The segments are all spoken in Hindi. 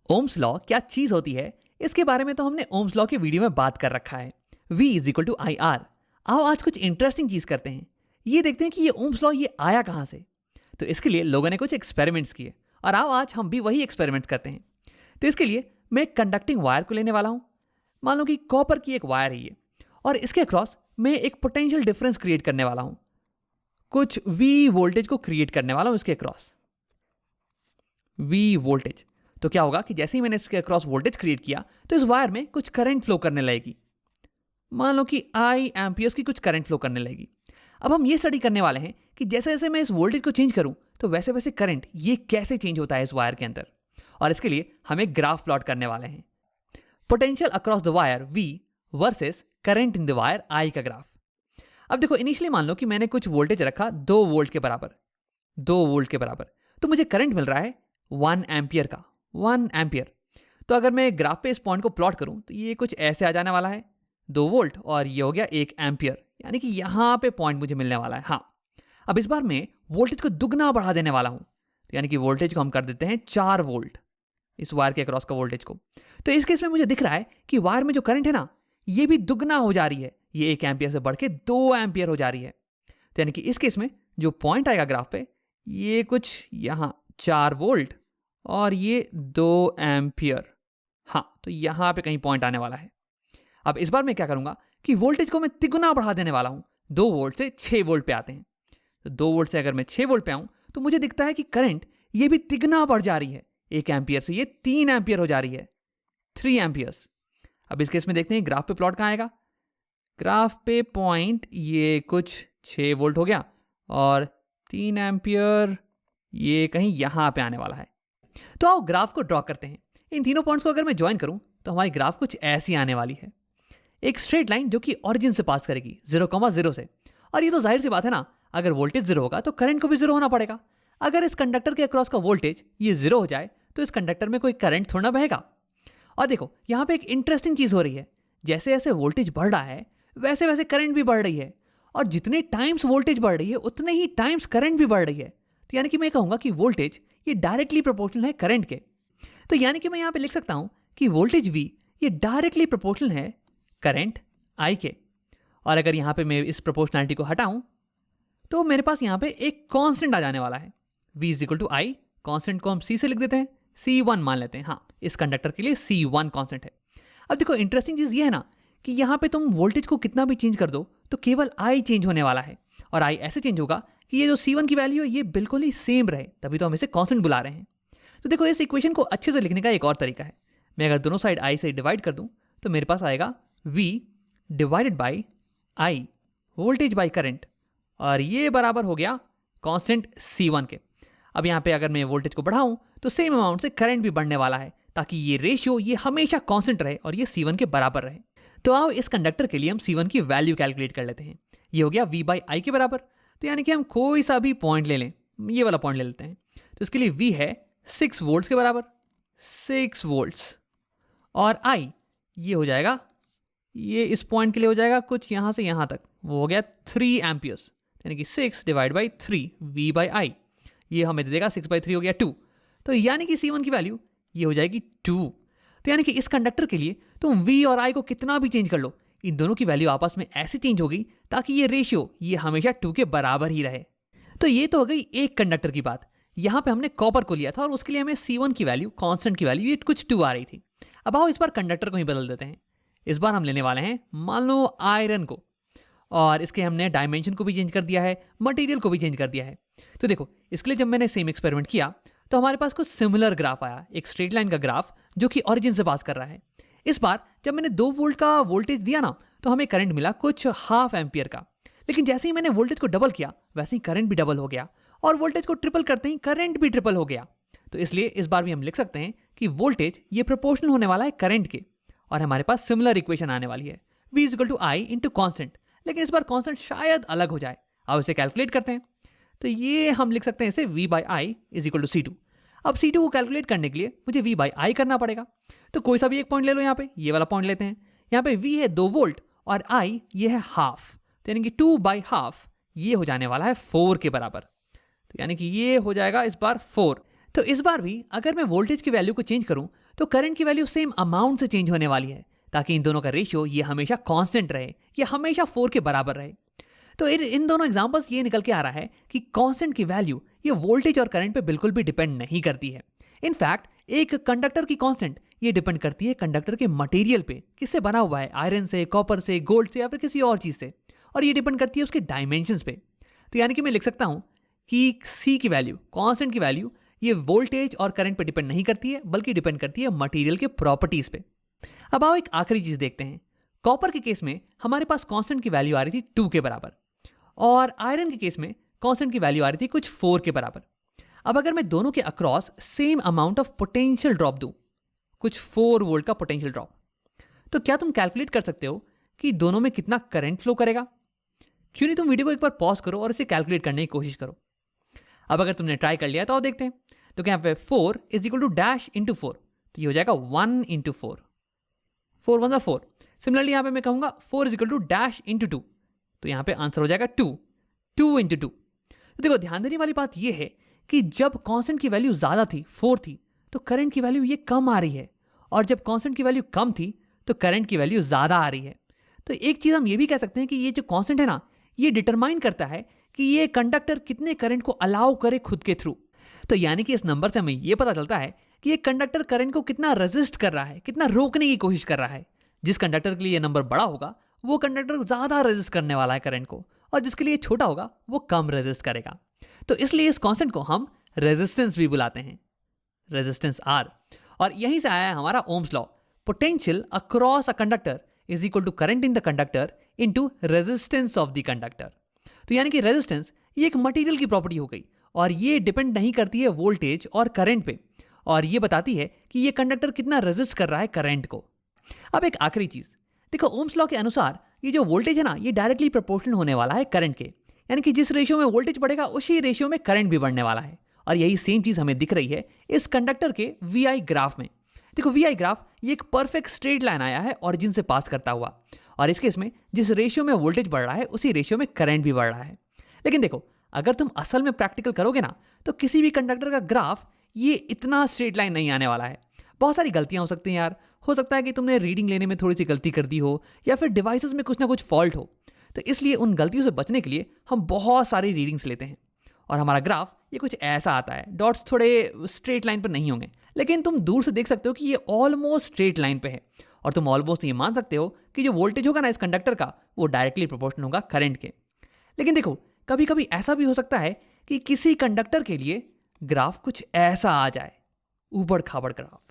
ओम्स लॉ क्या चीज होती है, इसके बारे में तो हमने ओम्स लॉ के वीडियो में बात कर रखा है। V is equal to I R. आओ आज कुछ इंटरेस्टिंग चीज करते हैं। ये देखते हैं कि ये ओम्स लॉ ये आया कहाँ से। तो इसके लिए लोगों ने कुछ एक्सपेरिमेंट्स किए और आओ आज हम भी वही एक्सपेरिमेंट्स करते हैं। तो इसके लिए मैं एक कंडक्टिंग वायर को लेने वाला हूँ। मान लो कि कॉपर की एक वायर है ये, और इसके अक्रॉस मैं एक पोटेंशियल डिफरेंस क्रिएट करने वाला हूँ। कुछ V वोल्टेज को क्रिएट करने वाला हूँ इसके अक्रॉस, V वोल्टेज। तो क्या होगा कि जैसे ही मैंने इसके अक्रॉस वोल्टेज क्रिएट किया तो इस वायर में कुछ करंट फ्लो करने लगेगी। मान लो कि आई एम्पियर्स की कुछ करंट फ्लो करने लगेगी। अब हम ये स्टडी करने वाले हैं कि जैसे जैसे मैं इस वोल्टेज को चेंज करूं तो वैसे वैसे करंट ये कैसे चेंज होता है इस वायर के अंदर। और इसके लिए हम एक ग्राफ प्लॉट करने वाले हैं, potential across the wire V versus current in the wire I का ग्राफ। अब देखो, इनिशियली मान लो कि मैंने कुछ वोल्टेज रखा 2 वोल्ट के बराबर, 2 वोल्ट के बराबर, तो मुझे करंट मिल रहा है 1 एम्पियर का, 1 एम्पियर। तो अगर मैं ग्राफ पे इस पॉइंट को प्लॉट करूं तो ये कुछ ऐसे आ जाने वाला है, 2 वोल्ट और ये हो गया 1 एम्पियर, यानी कि यहां पे पॉइंट मुझे मिलने वाला है। हाँ, अब इस बार मैं वोल्टेज को दुगना बढ़ा देने वाला हूं, तो यानी कि वोल्टेज को हम कर देते हैं 4 वोल्ट, इस वायर के अक्रॉस का वोल्टेज को। तो इस केस में मुझे दिख रहा है कि वायर में जो करंट है ना, ये भी दुगना हो जा रही है, ये 1 एम्पियर से बढ़ के 2 एम्पियर हो जा रही है। तो यानी कि इस केस में जो पॉइंट आएगा ग्राफ पे, ये कुछ यहां 4 वोल्ट और ये 2 एम्पियर। हाँ, तो यहां पे कहीं पॉइंट आने वाला है। अब इस बार मैं क्या करूंगा कि वोल्टेज को मैं तिगुना बढ़ा देने वाला हूं, 2 वोल्ट से 6 वोल्ट पे आते हैं। तो 2 वोल्ट से अगर मैं 6 वोल्ट पे आऊं तो मुझे दिखता है कि करंट ये भी तिगुना बढ़ जा रही है, 1 एम्पियर से ये 3 एम्पियर हो जा रही है, 3 एम्पियर्स। अब इस केस में देखते हैं ग्राफ पे प्लॉट कहाँ आएगा। ग्राफ पे पॉइंट ये कुछ 6 वोल्ट हो गया और 3 एम्पियर ये कहीं यहां पे आने वाला है। तो आओ ग्राफ को ड्रॉ करते हैं। इन तीनों पॉइंट्स को अगर मैं ज्वाइन करूं तो हमारी ग्राफ कुछ ऐसी आने वाली है, एक स्ट्रेट लाइन जो कि ओरिजिन से पास करेगी 0,0 से। और ये तो जाहिर सी बात है ना, अगर वोल्टेज 0 होगा तो करंट को भी 0 होना पड़ेगा। अगर इस कंडक्टर के अक्रॉस का वोल्टेज ये 0 हो जाए तो इस कंडक्टर में कोई करंट थोड़ा ना बहेगा। और देखो, यहाँ पे एक इंटरेस्टिंग चीज हो रही है, जैसे जैसे वोल्टेज बढ़ रहा है वैसे वैसे करंट भी बढ़ रही है, और जितने टाइम्स वोल्टेज बढ़ रही है उतने ही टाइम्स करंट भी बढ़ रही है। तो यानी कि मैं कहूंगा कि वोल्टेज ये डायरेक्टली प्रोपोर्शनल है करंट के। तो यानी कि मैं यहाँ पे लिख सकता हूं कि वोल्टेज V ये डायरेक्टली प्रोपोर्शनल है करंट I के। और अगर यहाँ पे मैं इस प्रोपोर्शनैलिटी को हटाऊं तो मेरे पास यहाँ पे एक कांस्टेंट आ जाने वाला है, V is equal to I। Constant को हम C से लिख देते हैं, C1 मान लेते हैं। हाँ, इस कंडक्टर के लिए C1 कांस्टेंट है। अब देखो, इंटरेस्टिंग चीज ये है ना कि यहाँ पे तुम वोल्टेज को कितना भी चेंज कर दो तो केवल I चेंज होने वाला है, और I ऐसे चेंज होगा कि ये जो C1 की वैल्यू है ये बिल्कुल ही सेम रहे, तभी तो हम इसे कांस्टेंट बुला रहे हैं। तो देखो, इस इक्वेशन को अच्छे से लिखने का एक और तरीका है। मैं अगर दोनों साइड I से डिवाइड कर दूं तो मेरे पास आएगा V divided by I voltage by current, और ये बराबर हो गया कांस्टेंट C1 के। अब यहाँ पे अगर मैं वोल्टेज को बढ़ाऊं तो सेम अमाउंट से करंट भी बढ़ने वाला है, ताकि ये रेशियो ये हमेशा कांस्टेंट रहे और ये C1 के बराबर रहे। तो आओ इस कंडक्टर के लिए हम C1 की वैल्यू कैलकुलेट कर लेते हैं। ये हो गया V बाई I के बराबर। तो यानी कि हम कोई सा भी पॉइंट ले लें, ये वाला पॉइंट ले लेते हैं। तो इसके लिए V है 6 वोल्ट्स के बराबर, 6 वोल्ट्स, और I ये हो जाएगा, ये इस पॉइंट के लिए हो जाएगा कुछ यहाँ से यहाँ तक, वो हो गया 3 एम्पियर्स, यानी कि 6 divide by 3 V by I, ये हमें दे देगा 6 बाई 3 हो गया 2। तो यानी कि C1 की वैल्यू ये हो जाएगी 2। तो यानी कि इस कंडक्टर के लिए तुम V और I को कितना भी चेंज कर लो, इन दोनों की वैल्यू आपस में ऐसे चेंज होगी ताकि ये रेशियो ये हमेशा 2 के बराबर ही रहे। तो ये तो हो गई एक कंडक्टर की बात। यहाँ पे हमने कॉपर को लिया था और उसके लिए हमें C1 की वैल्यू, कांस्टेंट की वैल्यू ये कुछ 2 आ रही थी। अब आओ इस बार कंडक्टर को ही बदल देते हैं। इस बार हम लेने वाले हैं मान लो आयरन को, और इसके हमने डायमेंशन को भी चेंज कर दिया है, मटेरियल को भी चेंज कर दिया है। तो देखो, इसके लिए जब मैंने सेम एक्सपेरिमेंट किया तो हमारे पास कुछ सिमिलर ग्राफ आया, एक स्ट्रेट लाइन का ग्राफ जो कि ओरिजिन से पास कर रहा है। इस बार जब मैंने 2 वोल्ट का वोल्टेज दिया ना तो हमें करंट मिला कुछ 1/2 एम्पियर का, लेकिन जैसे ही मैंने वोल्टेज को डबल किया वैसे ही करंट भी डबल हो गया, और वोल्टेज को ट्रिपल करते ही करंट भी ट्रिपल हो गया। तो इसलिए इस बार भी हम लिख सकते हैं कि वोल्टेज ये प्रोपोर्शनल होने वाला है करंट के, और हमारे पास सिमिलर इक्वेशन आने वाली है, V is equal to I into constant. लेकिन इस बार कॉन्स्टेंट शायद अलग हो जाए, अब इसे कैलकुलेट करते हैं। तो ये हम लिख सकते हैं इसे V by I is equal to C2। अब C2 को कैलकुलेट करने के लिए मुझे V बाई I करना पड़ेगा। तो कोई सा भी एक पॉइंट ले लो, यहाँ पे ये वाला पॉइंट लेते हैं। यहाँ पे V है 2 वोल्ट और I ये है हाफ, तो यानी कि 2 बाई हाफ ये हो जाने वाला है 4 के बराबर। तो यानी कि ये हो जाएगा इस बार 4। तो इस बार भी अगर मैं वोल्टेज की वैल्यू को चेंज करूं तो करंट की वैल्यू सेम अमाउंट से चेंज होने वाली है, ताकि इन दोनों का रेशियो ये हमेशा कांस्टेंट रहे, ये हमेशा 4 के बराबर रहे। तो इन दोनों एग्जांपल्स ये निकल के आ रहा है कि कांस्टेंट की वैल्यू ये वोल्टेज और करंट पे बिल्कुल भी डिपेंड नहीं करती है। इनफैक्ट एक कंडक्टर की कांस्टेंट ये डिपेंड करती है कंडक्टर के मटेरियल पे, किससे बना हुआ है, आयरन से, कॉपर से, गोल्ड से या फिर किसी और चीज से, और ये डिपेंड करती है उसके डायमेंशंस पे। तो यानी कि मैं लिख सकता हूं कि सी की वैल्यू, कांस्टेंट की वैल्यू ये वोल्टेज और करंट पे डिपेंड नहीं करती है, बल्कि डिपेंड करती है मटेरियल के प्रॉपर्टीज पे। अब आओ एक आखिरी चीज देखते हैं। कॉपर के केस में हमारे पास कांस्टेंट की वैल्यू आ रही थी 2 के बराबर, और आयरन के केस में कांस्टेंट की वैल्यू आ रही थी कुछ 4 के बराबर। अब अगर मैं दोनों के across same amount of potential drop दूं, कुछ 4 वोल्ट का पोटेंशियल ड्रॉप, तो क्या तुम कैलकुलेट कर सकते हो कि दोनों में कितना करंट फ्लो करेगा? क्यों नहीं तुम वीडियो को एक बार पॉज करो और इसे कैलकुलेट करने की कोशिश करो। अब अगर तुमने ट्राई कर लिया तो आओ देखते हैं। तो क्या यहाँ पे 4 is equal to dash into 4, तो ये हो जाएगा 1 इंटू 4, 4 1 4। सिमिलरली यहाँ पे मैं कहूँगा 4 is equal to dash into 2, तो यहाँ पे आंसर हो जाएगा 2 इंटू 2। तो देखो ध्यान देने वाली बात यह है कि जब कांस्टेंट की वैल्यू ज़्यादा थी, 4 थी, तो करंट की वैल्यू ये कम आ रही है, और जब कांस्टेंट की वैल्यू कम थी तो करंट की वैल्यू ज़्यादा आ रही है। तो एक चीज़ हम ये भी कह सकते हैं कि ये जो कांस्टेंट है ना, ये डिटरमाइन करता है कि ये कंडक्टर कितने करंट को अलाउ करे खुद के थ्रू। तो यानी कि इस नंबर से हमें ये पता चलता है कि ये कंडक्टर करंट को कितना रेजिस्ट कर रहा है, कितना रोकने की कोशिश कर रहा है। जिस कंडक्टर के लिए ये नंबर बड़ा होगा वो कंडक्टर ज़्यादा रेजिस्ट करने वाला है करंट को, और जिसके लिए छोटा होगा वो कम रेजिस्ट करेगा। तो इसलिए इस कांस्टेंट को हम रेजिस्टेंस भी बुलाते हैं, रेजिस्टेंस आर। और यहीं से आया है हमारा Ohm's law, potential across a conductor is equal to current in the conductor into resistance of the conductor. तो यानी कि रेजिस्टेंस ये एक मटेरियल की प्रॉपर्टी हो गई, और ये डिपेंड नहीं करती है वोल्टेज और करंट पे, और ये बताती है कि ये कंडक्टर कितना रेजिस्ट कर रहा है करंट को। अब एक आखिरी चीज देखो, ओम्स लॉ के अनुसार ये जो वोल्टेज है ना, ये डायरेक्टली प्रोपोर्शनल होने वाला है करंट के, यानी कि जिस रेशियो में वोल्टेज बढ़ेगा उसी रेशियो में करंट भी बढ़ने वाला है। और यही सेम चीज हमें दिख रही है इस कंडक्टर के वी ग्राफ में। देखो वी ग्राफ ये एक परफेक्ट स्ट्रेट लाइन आया है ऑरिजिन से पास करता हुआ, और इस केस में जिस रेशियो में वोल्टेज बढ़ रहा है उसी रेशियो में करंट भी बढ़ रहा है। लेकिन देखो अगर तुम असल में प्रैक्टिकल करोगे ना, तो किसी भी कंडक्टर का ग्राफ ये इतना स्ट्रेट लाइन नहीं आने वाला है। बहुत सारी गलतियां हो सकती हैं यार, हो सकता है कि तुमने रीडिंग लेने में थोड़ी सी गलती कर दी हो, या फिर डिवाइसेस में कुछ ना कुछ फॉल्ट हो। तो इसलिए उन गलतियों से बचने के लिए हम बहुत सारी रीडिंग्स लेते हैं, और हमारा ग्राफ ये कुछ ऐसा आता है। डॉट्स थोड़े स्ट्रेट लाइन पर नहीं होंगे, लेकिन तुम दूर से देख सकते हो कि ये ऑलमोस्ट स्ट्रेट लाइन पे है, और तुम ऑलमोस्ट ये मान सकते हो कि जो वोल्टेज होगा ना इस कंडक्टर का, वो डायरेक्टली प्रोपोर्शनल होगा करंट के। लेकिन देखो कभी कभी ऐसा भी हो सकता है कि किसी कंडक्टर के लिए ग्राफ कुछ ऐसा आ जाए, ऊबड़ खाबड़ ग्राफ।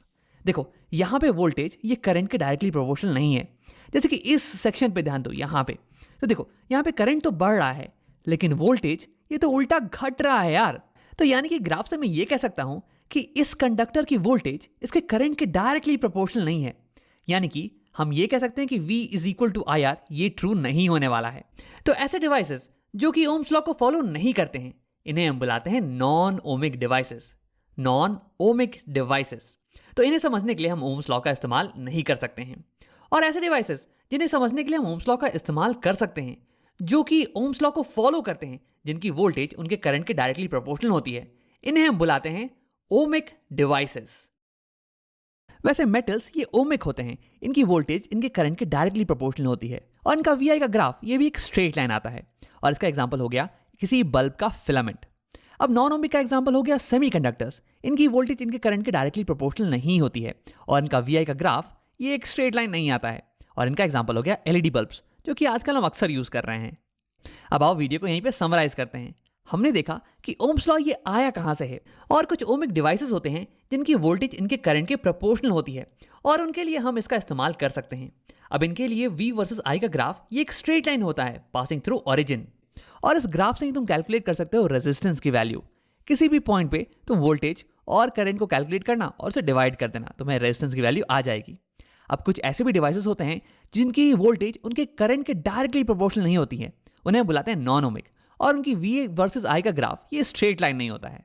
देखो यहाँ पे वोल्टेज ये करंट के डायरेक्टली प्रोपोर्शनल नहीं है, जैसे कि इस सेक्शन पे ध्यान दो यहाँ पे। तो देखो यहाँ पे करंट तो बढ़ रहा है, लेकिन वोल्टेज ये तो उल्टा घट रहा है यार। तो यानी कि ग्राफ से मैं ये कह सकता हूं कि इस कंडक्टर की वोल्टेज इसके करंट के डायरेक्टली प्रोपोर्शनल नहीं है। यानी कि हम ये कह सकते हैं कि V is equal to I R ये ट्रू नहीं होने वाला है। तो ऐसे डिवाइसेस जो कि ओम्स लॉ को फॉलो नहीं करते हैं, इन्हें हम बुलाते हैं non ohmic devices. Non ohmic devices, तो इन्हें समझने के लिए हम ओम्स लॉ का इस्तेमाल नहीं कर सकते हैं। और ऐसे डिवाइसेस जिन्हें समझने के लिए हम ओम्स लॉ का इस्तेमाल कर सकते हैं, जो कि ओम्स लॉ को फॉलो करते हैं, जिनकी वोल्टेज उनके करंट के डायरेक्टली प्रोपोर्शनल होती है, इन्हें हम बुलाते हैं ओमिक डिवाइसेस। वैसे मेटल्स ये ओमिक होते हैं, इनकी वोल्टेज इनके करंट के डायरेक्टली प्रोपोर्शनल होती है, और इनका वी का ग्राफ ये भी एक स्ट्रेट लाइन आता है। और इसका एग्जांपल हो गया किसी बल्ब का फिलामेंट। अब नॉन ओमिक का एग्जांपल हो गया सेमीकंडक्टर्स, इनकी वोल्टेज इनके करंट के डायरेक्टली प्रोपोर्शनल नहीं होती है, और इनका वी का ग्राफ ये एक स्ट्रेट लाइन नहीं आता है। और इनका एग्जांपल हो गया एलईडी बल्ब्स, जो कि आजकल हम अक्सर यूज कर रहे हैं। अब आओ वीडियो को यहीं पे समराइज करते हैं। हमने देखा कि ओम्स लॉ ये आया कहां से है, और कुछ ओमिक डिवाइसेस होते हैं जिनकी वोल्टेज इनके करंट के प्रोपोर्शनल होती है, और उनके लिए हम इसका इस्तेमाल कर सकते हैं। अब इनके लिए V वर्सेस I का ग्राफ ये एक स्ट्रेट लाइन होता है पासिंग थ्रू ओरिजिन, और इस ग्राफ से ही तुम कैलकुलेट कर सकते हो रेजिस्टेंस की वैल्यू। किसी भी पॉइंट पे तुम वोल्टेज और करंट को कैलकुलेट करना और उसे डिवाइड कर देना, तुम्हें रेजिस्टेंस की वैल्यू आ जाएगी। अब कुछ ऐसे भी डिवाइसेस होते हैं जिनकी वोल्टेज उनके करंट के डायरेक्टली प्रोपोर्शनल नहीं होती है, उन्हें बुलाते हैं नॉन ओमिक, और उनकी V वर्सेस I का ग्राफ ये स्ट्रेट लाइन नहीं होता है।